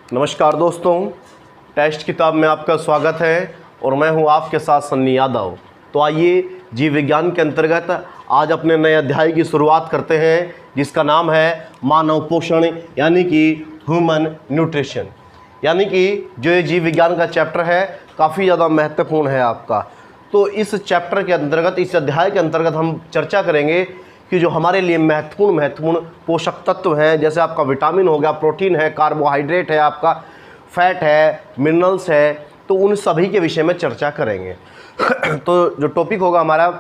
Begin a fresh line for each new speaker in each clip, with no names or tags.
नमस्कार दोस्तों, टेस्ट किताब में आपका स्वागत है और मैं हूं आपके साथ सन्नी यादव। तो आइए जीव विज्ञान के अंतर्गत आज अपने नए अध्याय की शुरुआत करते हैं, जिसका नाम है मानव पोषण यानी कि ह्यूमन न्यूट्रिशन। यानी कि जो ये जीव विज्ञान का चैप्टर है काफ़ी ज़्यादा महत्वपूर्ण है आपका। तो इस चैप्टर के अंतर्गत, इस अध्याय के अंतर्गत हम चर्चा करेंगे कि जो हमारे लिए महत्वपूर्ण पोषक तत्व हैं, जैसे आपका विटामिन हो गया, प्रोटीन है, कार्बोहाइड्रेट है, आपका फैट है, मिनरल्स है, तो उन सभी के विषय में चर्चा करेंगे। तो जो टॉपिक होगा हमारा वो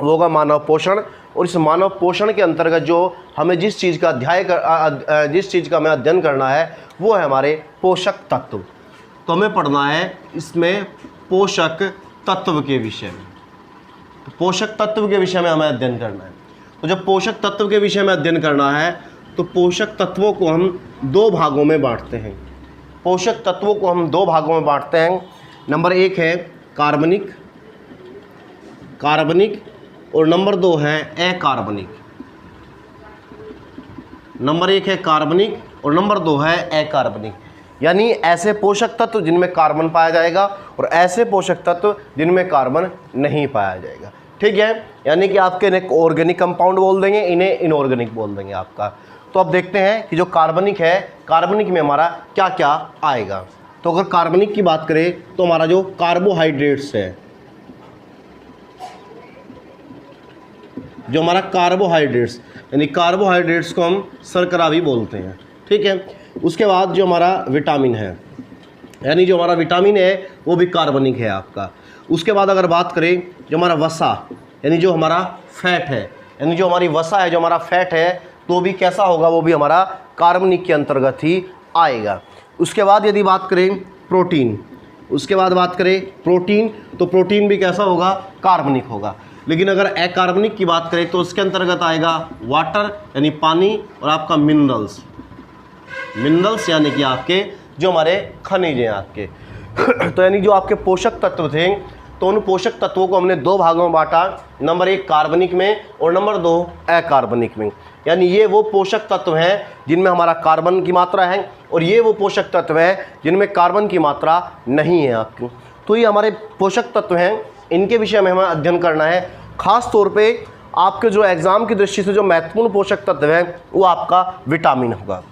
होगा मानव पोषण। और इस मानव पोषण के अंतर्गत जो हमें जिस चीज़ का हमें अध्ययन करना है वो है हमारे पोषक तत्व। तो हमें पढ़ना है इसमें पोषक तत्व के विषय में। तो पोषक तत्व के विषय में हमें अध्ययन करना है। तो जब पोषक तत्व के विषय में अध्ययन करना है तो पोषक तत्वों को हम दो भागों में बांटते हैं। पोषक तत्वों को हम दो भागों में बांटते हैं। नंबर एक है कार्बनिक और नंबर दो है अकार्बनिक। नंबर एक है कार्बनिक और नंबर दो है अकार्बनिक। यानी ऐसे पोषक तत्व जिनमें कार्बन पाया जाएगा और ऐसे पोषक तत्व जिनमें कार्बन नहीं पाया जाएगा। ठीक है, यानी कि आपके इन्हें ऑर्गेनिक कंपाउंड बोल देंगे, इन्हें इनऑर्गेनिक बोल देंगे आपका। तो अब देखते हैं कि जो कार्बनिक है, कार्बनिक में हमारा क्या क्या आएगा। तो अगर कार्बनिक की बात करें तो हमारा जो कार्बोहाइड्रेट्स है, जो हमारा कार्बोहाइड्रेट्स यानी कार्बोहाइड्रेट्स को हम शर्करा भी बोलते हैं। ठीक है, उसके बाद जो हमारा विटामिन है, यानी जो हमारा विटामिन है वो भी कार्बनिक है आपका। उसके बाद अगर बात करें जो हमारा वसा यानी जो हमारा फैट है, यानी जो हमारी वसा है, जो हमारा फैट है, तो भी कैसा होगा, वो भी हमारा कार्बनिक के अंतर्गत ही आएगा। उसके बाद यदि बात करें प्रोटीन, उसके बाद बात करें प्रोटीन, तो प्रोटीन भी कैसा होगा, कार्बनिक होगा। लेकिन अगर अकार्बनिक की बात करें तो उसके अंतर्गत आएगा वाटर यानी पानी और आपका मिनरल्स यानी कि आपके जो हमारे खनिज हैं आपके। तो यानी जो आपके पोषक तत्व थे, तो उन पोषक तत्वों को हमने दो भागों में बांटा। नंबर एक कार्बनिक में और नंबर दो अकार्बनिक में। यानी ये वो पोषक तत्व हैं जिनमें हमारा कार्बन की मात्रा है और ये वो पोषक तत्व हैं जिनमें कार्बन की मात्रा नहीं है आपकी। तो ये हमारे पोषक तत्व हैं, इनके विषय में हमें अध्ययन करना है। खास तौर पे आपके जो एग्ज़ाम की दृष्टि से जो महत्वपूर्ण पोषक तत्व है वो आपका विटामिन होगा।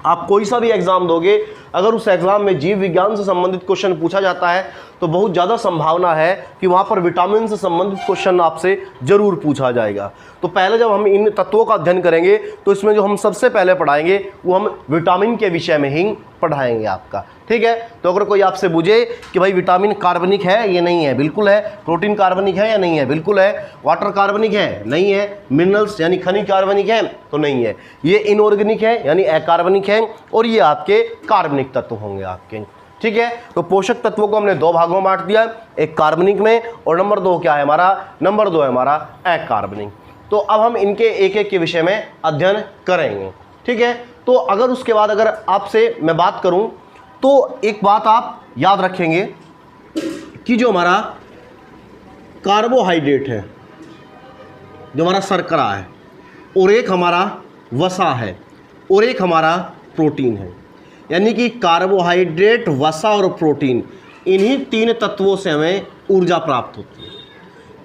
आप कोई सा भी एग्ज़ाम दोगे, अगर उस एग्ज़ाम में जीव विज्ञान से संबंधित क्वेश्चन पूछा जाता है तो बहुत ज़्यादा संभावना है कि वहाँ पर विटामिन से संबंधित क्वेश्चन आपसे ज़रूर पूछा जाएगा। तो पहले जब हम इन तत्वों का अध्ययन करेंगे तो इसमें जो हम सबसे पहले पढ़ाएंगे वो हम विटामिन के विषय में ही पढ़ाएंगे आपका। ठीक है, तो अगर कोई आपसे पूछे कि भाई विटामिन कार्बनिक है या नहीं है, बिल्कुल है। प्रोटीन कार्बनिक है या नहीं है, बिल्कुल है। वाटर कार्बनिक है, नहीं है। मिनरल्स यानी खनिज कार्बनिक है, तो नहीं है। ये इनऑर्गेनिक है यानी अकार्बनिक है और ये आपके कार्बनिक तत्व होंगे आपके। ठीक है, तो पोषक तत्वों को हमने दो भागों में बांट दिया, एक कार्बनिक में और नंबर दो क्या है हमारा, नंबर दो है हमारा अकार्बनिक। तो अब हम इनके एक एक के विषय में अध्ययन करेंगे। ठीक है, तो अगर उसके बाद अगर आपसे मैं बात करूं तो एक बात आप याद रखेंगे कि जो हमारा कार्बोहाइड्रेट है, जो हमारा शर्करा है, और एक हमारा वसा है और एक हमारा प्रोटीन है। यानी कि कार्बोहाइड्रेट, वसा और प्रोटीन, इन्हीं तीन तत्वों से हमें ऊर्जा प्राप्त होती है।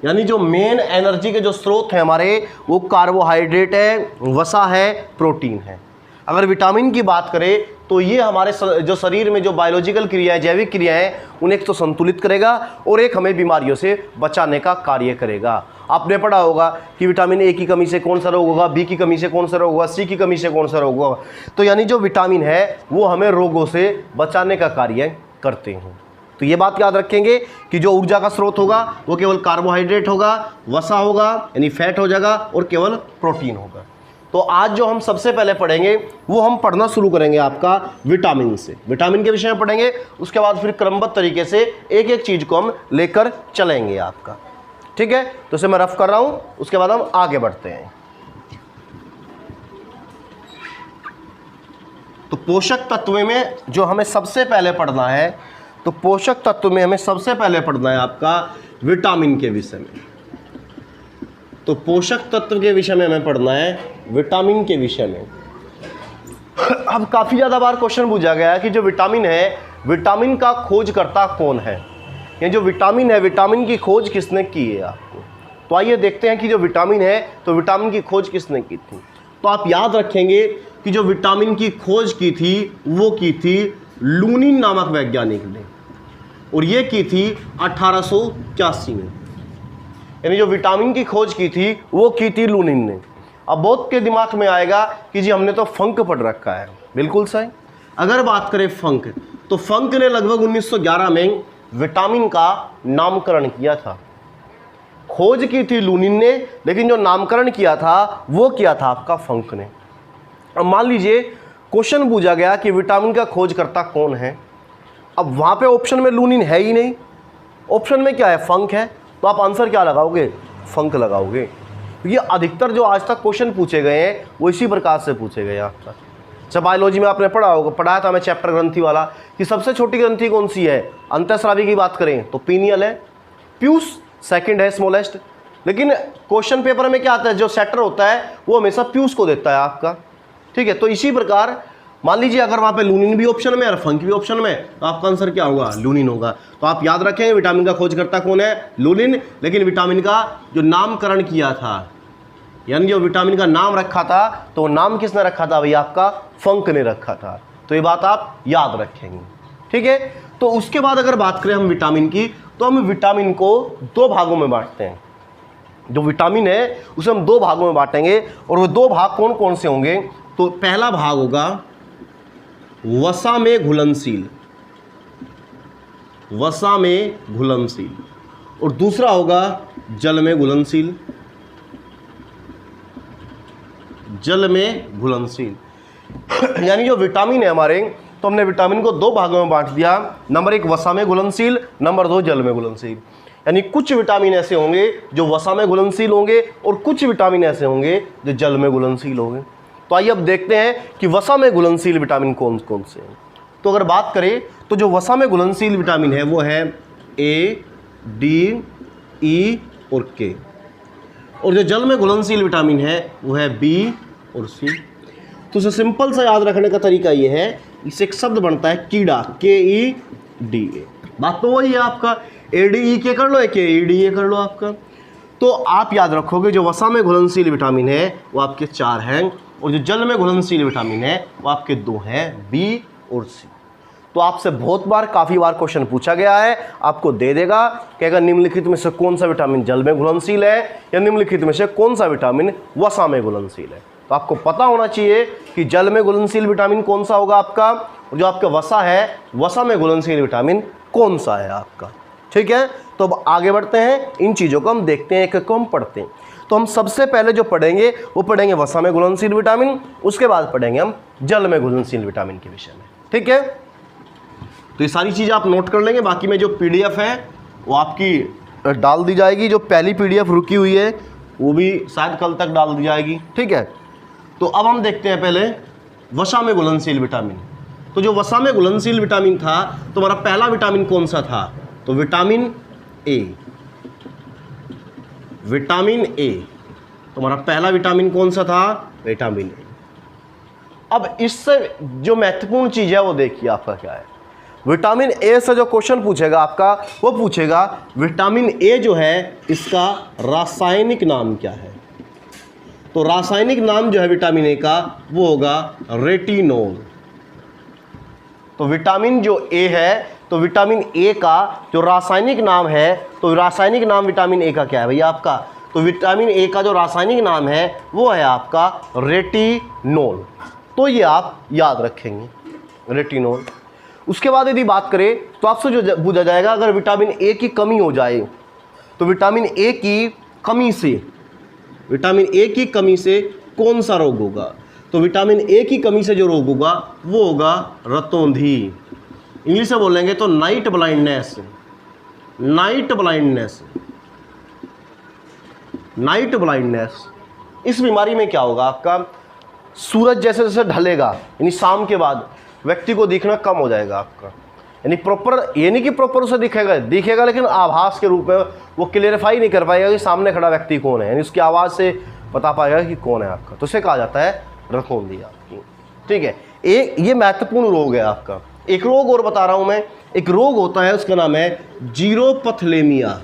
यानी जो मेन एनर्जी के जो स्रोत हैं हमारे, वो कार्बोहाइड्रेट है, वसा है, प्रोटीन है। अगर विटामिन की बात करें तो ये हमारे जो शरीर में जो बायोलॉजिकल क्रियाएं, जैविक क्रियाएं, उन्हें एक तो संतुलित करेगा और एक हमें बीमारियों से बचाने का कार्य करेगा। आपने पढ़ा होगा कि विटामिन ए की कमी से कौन सा रोग होगा, बी की कमी से कौन सा रोग होगा, सी की कमी से कौन सा रोग होगा। तो यानी जो विटामिन है वो हमें रोगों से बचाने का कार्य करते हैं। तो ये बात याद रखेंगे कि जो ऊर्जा का स्रोत होगा वो केवल कार्बोहाइड्रेट होगा, वसा होगा यानी फैट हो जाएगा और केवल प्रोटीन होगा। तो आज जो हम सबसे पहले पढ़ेंगे वो हम पढ़ना शुरू करेंगे आपका विटामिन से। विटामिन के विषय में पढ़ेंगे, उसके बाद फिर क्रमबद्ध तरीके से एक एक चीज़ को हम लेकर चलेंगे आपका। ठीक है, तो इसे मैं रफ कर रहा हूँ, उसके बाद हम आगे बढ़ते हैं। तो पोषक तत्व में जो हमें सबसे पहले पढ़ना है, तो पोषक तत्व में हमें सबसे पहले पढ़ना है आपका विटामिन के विषय में। तो पोषक तत्व के विषय में हमें पढ़ना है विटामिन के विषय में। अब काफ़ी ज़्यादा बार क्वेश्चन पूछा गया है कि जो विटामिन है, विटामिन का खोजकर्ता कौन है। ये जो विटामिन है, विटामिन की खोज किसने की है आपको। तो आइए देखते हैं कि जो विटामिन है, तो विटामिन की खोज किसने की थी। तो आप याद रखेंगे कि जो विटामिन की खोज की थी वो की थी लूनिन नामक वैज्ञानिक ने, और ये की थी 1881 में। यानी जो विटामिन की खोज की थी वो की थी लूनिन ने। अब बहुत के दिमाग में आएगा कि जी हमने तो फंक पढ़ रखा है। बिल्कुल सही। अगर बात करें फंक, तो फंक ने लगभग 1911 में विटामिन का नामकरण किया था। खोज की थी लूनिन ने, लेकिन जो नामकरण किया था वो किया था आपका फंक ने। अब मान लीजिए क्वेश्चन पूछा गया कि विटामिन का खोजकर्ता कौन है। अब वहाँ पे ऑप्शन में लूनिन है ही नहीं, ऑप्शन में क्या है, फंक है। तो आप आंसर क्या लगाओगे, फंक लगाओगे। ये अधिकतर जो आज तक क्वेश्चन पूछे गए हैं वो इसी प्रकार से पूछे गए आज तक। जब बायोलॉजी में आपने पढ़ाया था मैं चैप्टर ग्रंथि वाला कि सबसे छोटी ग्रंथि कौन सी है। अंतःस्रावी की बात करें तो पीनियल है, प्यूस सेकंड है स्मॉलेस्ट। लेकिन क्वेश्चन पेपर में क्या आता है, जो सेटर होता है वो हमेशा प्यूस को देता है आपका। ठीक है, तो इसी प्रकार मान लीजिए अगर वहाँ पे लूनिन भी ऑप्शन में और फंक भी ऑप्शन में, तो आपका आंसर क्या होगा, लूनिन होगा। तो आप याद रखें विटामिन का खोजकर्ता कौन है, लूनिन। लेकिन विटामिन का जो नामकरण किया था, यानी जो विटामिन का नाम रखा था, तो वो नाम किसने रखा था भाई, आपका फंक ने रखा था। तो ये बात आप याद रखेंगे। ठीक है, तो उसके बाद अगर बात करें हम विटामिन की, तो हम विटामिन को दो भागों में बांटते हैं। जो विटामिन है उसे हम दो भागों में बांटेंगे, और वो दो भाग कौन कौन से होंगे। तो पहला भाग होगा वसा में घुलनशील, वसा में घुलनशील, और दूसरा होगा जल में घुलनशील, जल में घुलनशील। यानी जो विटामिन है हमारे, तो हमने विटामिन को दो भागों में बांट दिया। नंबर एक वसा में घुलनशील, नंबर दो जल में घुलनशील। यानी कुछ विटामिन ऐसे होंगे जो वसा में घुलनशील होंगे, और कुछ विटामिन ऐसे होंगे जो जल में घुलनशील होंगे। तो आइए अब देखते हैं कि वसा में घुलनशील विटामिन कौन कौन से हैं। तो अगर बात करें तो जो वसा में घुलनशील विटामिन है वो है ए, डी, ई और के, और जो जल में घुलनशील विटामिन है वो है बी और सी। तो उसे सिंपल सा याद रखने का तरीका ये है, इसे एक शब्द बनता है कीड़ा, के ई डी ए। बात तो वही है आपका, ए डी ई के कर लो, के ई डी ए कर लो आपका। तो आप याद रखोगे जो वसा में घुलनशील विटामिन है वो आपके 4 हैं, और जो जल में घुलनशील विटामिन है वो आपके 2 हैं, बी और सी। तो आपसे बहुत बार, काफ़ी बार क्वेश्चन पूछा गया है, आपको दे देगा कि अगर निम्नलिखित में से कौन सा विटामिन जल में घुलनशील है, या निम्नलिखित में से कौन सा विटामिन वसा में घुलनशील है। तो आपको पता होना चाहिए कि जल में घुलनशील विटामिन कौन सा होगा आपका, और जो आपका वसा है, वसा में घुलनशील विटामिन कौन सा है आपका। ठीक है, तो अब आगे बढ़ते हैं, इन चीज़ों को हम देखते हैं, एक एक को हम पढ़ते हैं। तो हम सबसे पहले जो पढ़ेंगे वो पढ़ेंगे वसा में घुलनशील विटामिन, उसके बाद पढ़ेंगे हम जल में घुलनशील विटामिन के विषय में। ठीक है, तो ये सारी चीज़ें आप नोट कर लेंगे। बाकी में जो पीडीएफ है वो आपकी डाल दी जाएगी, जो पहली पीडीएफ रुकी हुई है वो भी शायद कल तक डाल दी जाएगी। ठीक है, तो अब हम देखते हैं पहले वसा में घुलनशील विटामिन। तो जो वसा में घुलनशील विटामिन था, तो हमारा पहला विटामिन कौन सा था, तो विटामिन ए, विटामिन ए। तो हमारा पहला विटामिन कौन सा था, विटामिन ए। अब इससे जो महत्वपूर्ण चीज़ है वो देखिए आपका क्या है। विटामिन ए से जो क्वेश्चन पूछेगा आपका, वो पूछेगा विटामिन ए जो है इसका रासायनिक नाम क्या है। तो रासायनिक नाम जो है विटामिन ए का वो होगा रेटिनोल। तो विटामिन जो ए है, तो विटामिन ए का जो रासायनिक नाम है, तो रासायनिक नाम विटामिन ए का क्या है भैया आपका, तो विटामिन ए का जो रासायनिक नाम है वो है आपका रेटिनोल। तो ये आप याद रखेंगे, रेटिनोल। उसके बाद यदि बात करें तो आपसे जो पूछा जाएगा अगर विटामिन ए की कमी हो जाए, तो विटामिन ए की कमी से, विटामिन ए की कमी से कौन सा रोग होगा, तो विटामिन ए की कमी से जो रोग होगा वो होगा रतौंधी। इंग्लिश में बोलेंगे तो night blindness, night blindness, night blindness. इस बीमारी में क्या होगा आपका, सूरज जैसे जैसे ढलेगा, यानी शाम के बाद व्यक्ति को दिखना कम हो जाएगा आपका। यानी प्रॉपर, ये नहीं कि प्रॉपर उसे दिखेगा लेकिन आभास के रूप में वो क्लियरिफाई नहीं कर पाएगा कि सामने खड़ा व्यक्ति कौन है, यानी उसकी आवाज़ से बता पाएगा कि कौन है आपका। तो इसे कहा जाता है रतौंधी आपकी। ठीक है, एक ये महत्वपूर्ण रोग है आपका। एक रोग और बता रहा हूं मैं, एक रोग होता है उसका नाम है जीरोपथलेमिया।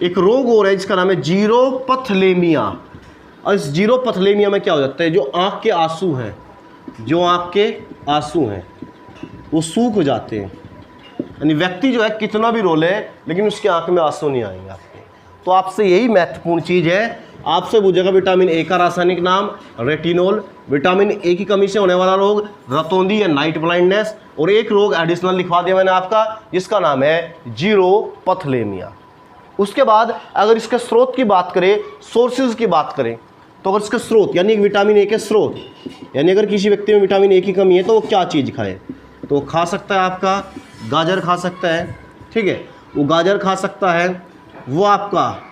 एक रोग और है जिसका नाम है जीरोपथलेमिया। और इस जीरोपथलेमिया में क्या हो जाता है, जो आंख के आंसू हैं, जो आंख के आंसू हैं वो सूख जाते हैं। यानी व्यक्ति जो है कितना भी रो ले लेकिन उसकी आंख में आंसू नहीं आएंगे आपके। तो आपसे यही महत्वपूर्ण चीज़ है, आपसे पूछेगा विटामिन ए का रासायनिक नाम रेटिनोल, विटामिन ए की कमी से होने वाला रोग रतौंधी या नाइट ब्लाइंडनेस, और एक रोग एडिशनल लिखवा दिया मैंने आपका जिसका नाम है जीरोपथलेमिया। उसके बाद अगर इसके स्रोत की बात करें, सोर्सेज की बात करें, तो अगर इसके स्रोत यानी विटामिन ए के स्रोत, यानी अगर किसी व्यक्ति में विटामिन ए की कमी है तो वो क्या चीज़ खाए, तो खा सकता है आपका गाजर खा सकता है, ठीक है, वो गाजर खा सकता है, वो आपका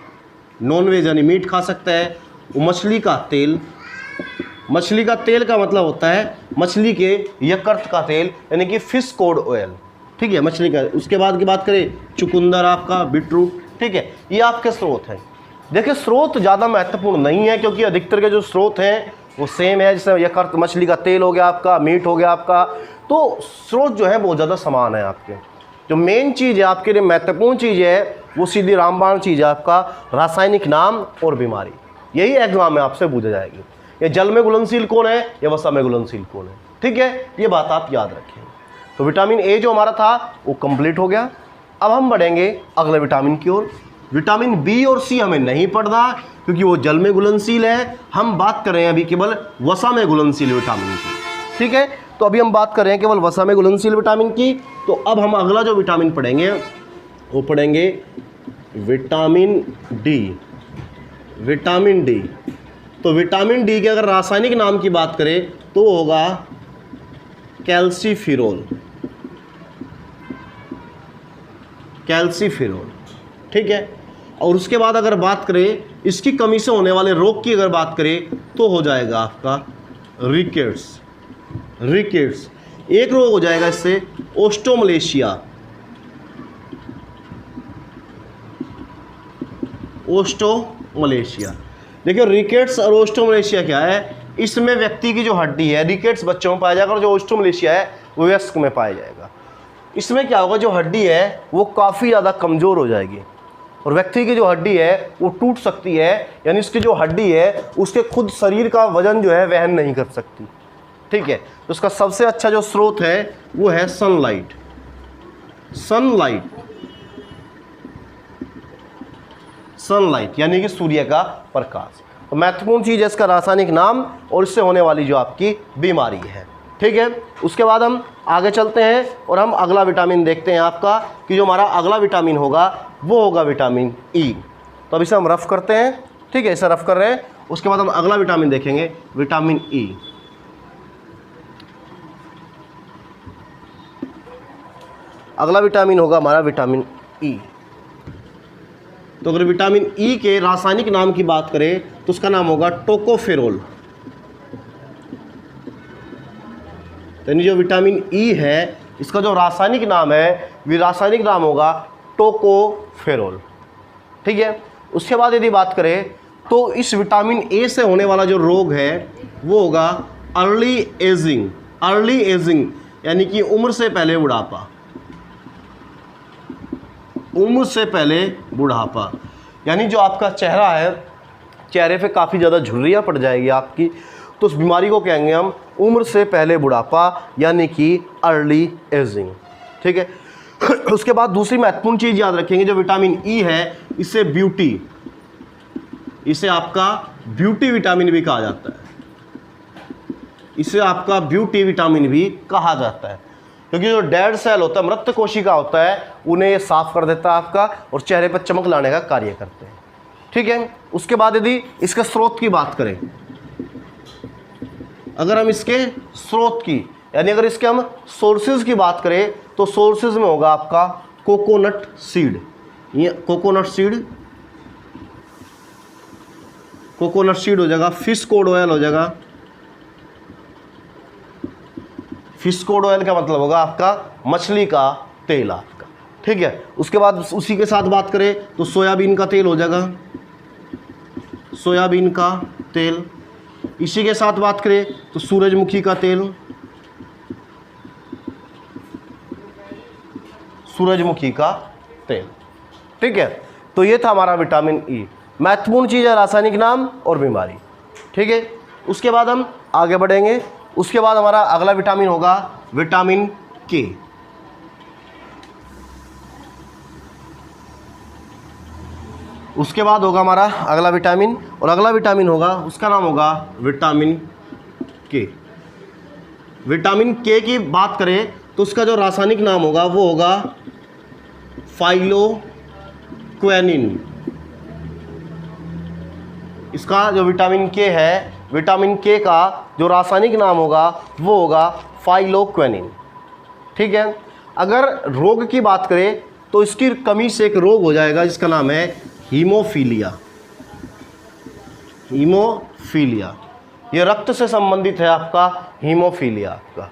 नॉनवेज यानी मीट खा सकता है, वो मछली का तेल, मछली का तेल का मतलब होता है मछली के यकृत का तेल यानी कि फिश कॉड ऑयल, ठीक है, मछली का। उसके बाद की बात करें चुकंदर आपका बीटरूट, ठीक है, ये आपके स्रोत हैं। देखिए स्रोत ज़्यादा महत्वपूर्ण नहीं है क्योंकि अधिकतर के जो स्रोत हैं वो सेम है, जैसे यकृत मछली का तेल हो गया आपका, मीट हो गया आपका, तो स्रोत जो है बहुत ज़्यादा समान है आपके। जो मेन चीज़ है आपके लिए महत्वपूर्ण चीज़ है वो सीधी रामबाण चीज़ है आपका रासायनिक नाम और बीमारी। यही एग्जाम में आपसे पूछा जाएगी, ये जल में घुलनशील कौन है या वसा में घुलनशील कौन है, ठीक है, ये बात आप याद रखें। तो विटामिन ए जो हमारा था वो कंप्लीट हो गया। अब हम बढ़ेंगे अगले विटामिन की ओर। विटामिन बी और सी हमें नहीं पढ़ना क्योंकि वो जल में घुलनशील है, हम बात कर रहे हैं अभी केवल वसा में घुलनशील विटामिन की, ठीक है। तो अभी हम बात कर रहे हैं केवल वसा में घुलनशील विटामिन की। तो अब हम अगला जो विटामिन पढ़ेंगे वो पढ़ेंगे विटामिन डी। विटामिन डी, तो विटामिन डी के अगर रासायनिक नाम की बात करें तो वो होगा कैल्सीफिरोल, कैल्सीफिरोल, ठीक है। और उसके बाद अगर बात करें इसकी कमी से होने वाले रोग की अगर बात करें तो हो जाएगा आपका रिकेट्स। रिकेट्स एक रोग हो जाएगा इससे, ओस्टोमलेशिया, ओस्टोमलेशिया। देखिए रिकेट्स और ओस्टोमलेशिया क्या है, इसमें व्यक्ति की जो हड्डी है, रिकेट्स बच्चों में पाया जाएगा और जो ओस्टोमलेशिया है वो वयस्क में पाया जाएगा। इसमें क्या होगा, जो हड्डी है वो काफ़ी ज़्यादा कमज़ोर हो जाएगी और व्यक्ति की जो हड्डी है वो टूट सकती है, यानी इसकी जो हड्डी है उसके खुद शरीर का वजन जो है वहन नहीं कर सकती, ठीक है। तो उसका सबसे अच्छा जो स्रोत है वो है सनलाइट। सनलाइट, सनलाइट यानी कि सूर्य का प्रकाश। तो महत्वपूर्ण चीज़ है इसका रासायनिक नाम और इससे होने वाली जो आपकी बीमारी है, ठीक है। उसके बाद हम आगे चलते हैं और हम अगला विटामिन देखते हैं आपका कि जो हमारा अगला विटामिन होगा वो होगा विटामिन ई। तो अब इसे हम रफ करते हैं, ठीक है, इसे रफ कर रहे हैं। उसके बाद हम अगला विटामिन देखेंगे विटामिन ई। अगला विटामिन होगा हमारा विटामिन ई। तो अगर विटामिन ई के रासायनिक नाम की बात करें तो उसका नाम होगा टोकोफेरोल। यानी जो विटामिन ई है इसका जो रासायनिक नाम है वो रासायनिक नाम होगा टोकोफेरोल, ठीक है। उसके बाद यदि बात करें तो इस विटामिन ए से होने वाला जो रोग है वो होगा अर्ली एजिंग। अर्ली एजिंग यानी कि उम्र से पहले बुढ़ापा, उम्र से पहले बुढ़ापा, यानी जो आपका चेहरा है, चेहरे पे काफ़ी ज़्यादा झुर्रियाँ पड़ जाएगी आपकी, तो उस बीमारी को कहेंगे हम उम्र से पहले बुढ़ापा यानी कि अर्ली एजिंग, ठीक है। उसके बाद दूसरी महत्वपूर्ण चीज़ याद रखेंगे, जो विटामिन ई है इसे ब्यूटी, इसे आपका ब्यूटी विटामिन भी कहा जाता है, इसे आपका ब्यूटी विटामिन भी कहा जाता है क्योंकि जो डेड सेल होता है, मृत कोशिका होता है, उन्हें ये साफ कर देता है आपका और चेहरे पर चमक लाने का कार्य करते हैं, ठीक है। उसके बाद यदि इसके स्रोत की बात करें, अगर हम इसके स्रोत की यानी अगर इसके हम सोर्सेज की बात करें तो सोर्सेज में होगा आपका कोकोनट सीड। ये कोकोनट सीड, कोकोनट सीड हो जाएगा, फिश कॉड ऑयल हो जाएगा। फिश कॉड ऑयल का मतलब होगा आपका मछली का तेल आपका, ठीक है। उसके बाद उसी के साथ बात करें तो सोयाबीन का तेल हो जाएगा, सोयाबीन का तेल। इसी के साथ बात करें तो सूरजमुखी का तेल, सूरजमुखी का तेल, ठीक है। तो ये था हमारा विटामिन ई। महत्वपूर्ण चीज़ है रासायनिक नाम और बीमारी, ठीक है। उसके बाद हम आगे बढ़ेंगे। उसके बाद हमारा अगला विटामिन होगा विटामिन के। उसके बाद होगा हमारा अगला विटामिन, और अगला विटामिन होगा, उसका नाम होगा विटामिन के। विटामिन के की बात करें तो उसका जो रासायनिक नाम होगा वो होगा फाइलोक्वेनिन। इसका जो विटामिन के है, विटामिन के का जो रासायनिक नाम होगा वो होगा फाइलोक्वेनिन, ठीक है। अगर रोग की बात करें तो इसकी कमी से एक रोग हो जाएगा जिसका नाम है हीमोफीलिया। हीमोफीलिया ये रक्त से संबंधित है आपका हीमोफीलिया आपका,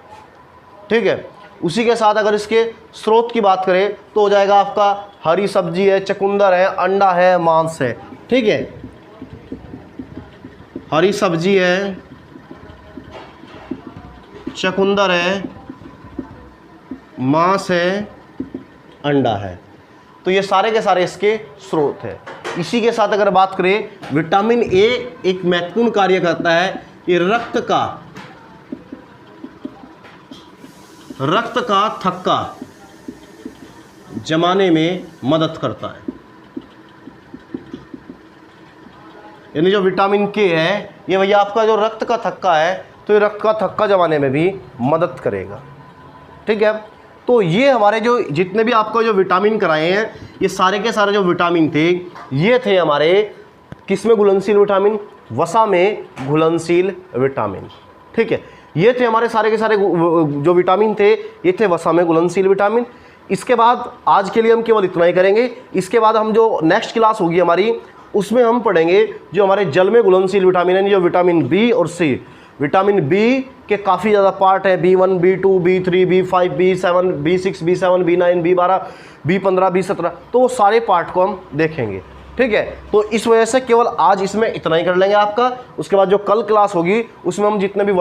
ठीक है। उसी के साथ अगर इसके स्रोत की बात करें तो हो जाएगा आपका हरी सब्जी है, चुकंदर है, अंडा है, मांस है, ठीक है। हरी सब्जी है, चुकंदर है, मांस है, अंडा है, तो ये सारे के सारे इसके स्रोत हैं। इसी के साथ अगर बात करें विटामिन ए एक महत्वपूर्ण कार्य करता है, ये रक्त का थक्का जमाने में मदद करता है। यानी जो विटामिन के है ये भैया आपका जो रक्त का थक्का है, तो ये रक्त का थक्का जमाने में भी मदद करेगा, ठीक है। तो ये हमारे जो जितने भी आपको जो विटामिन कराए हैं, ये सारे के सारे जो विटामिन थे ये थे हमारे किस में घुलनशील विटामिन, वसा में घुलनशील विटामिन, ठीक है। ये थे हमारे सारे के सारे जो विटामिन थे, ये थे वसा में घुलनशील विटामिन। इसके बाद आज के लिए हम केवल इतना ही करेंगे। इसके बाद हम जो नेक्स्ट क्लास होगी हमारी, उसमें हम पढ़ेंगे जो हमारे जल में घुलनशील विटामिन है, जो विटामिन बी और सी। विटामिन बी के काफ़ी ज़्यादा पार्ट है, B1, B2, B3, B5, B7, B6, B7, B9, B12, B15, B17, तो वो सारे पार्ट को हम देखेंगे, ठीक है। तो इस वजह से केवल आज इसमें इतना ही कर लेंगे आपका। उसके बाद जो कल क्लास होगी उसमें हम जितने भी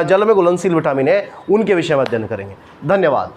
जल में घुलनशील विटामिन है उनके विषय में अध्ययन करेंगे। धन्यवाद।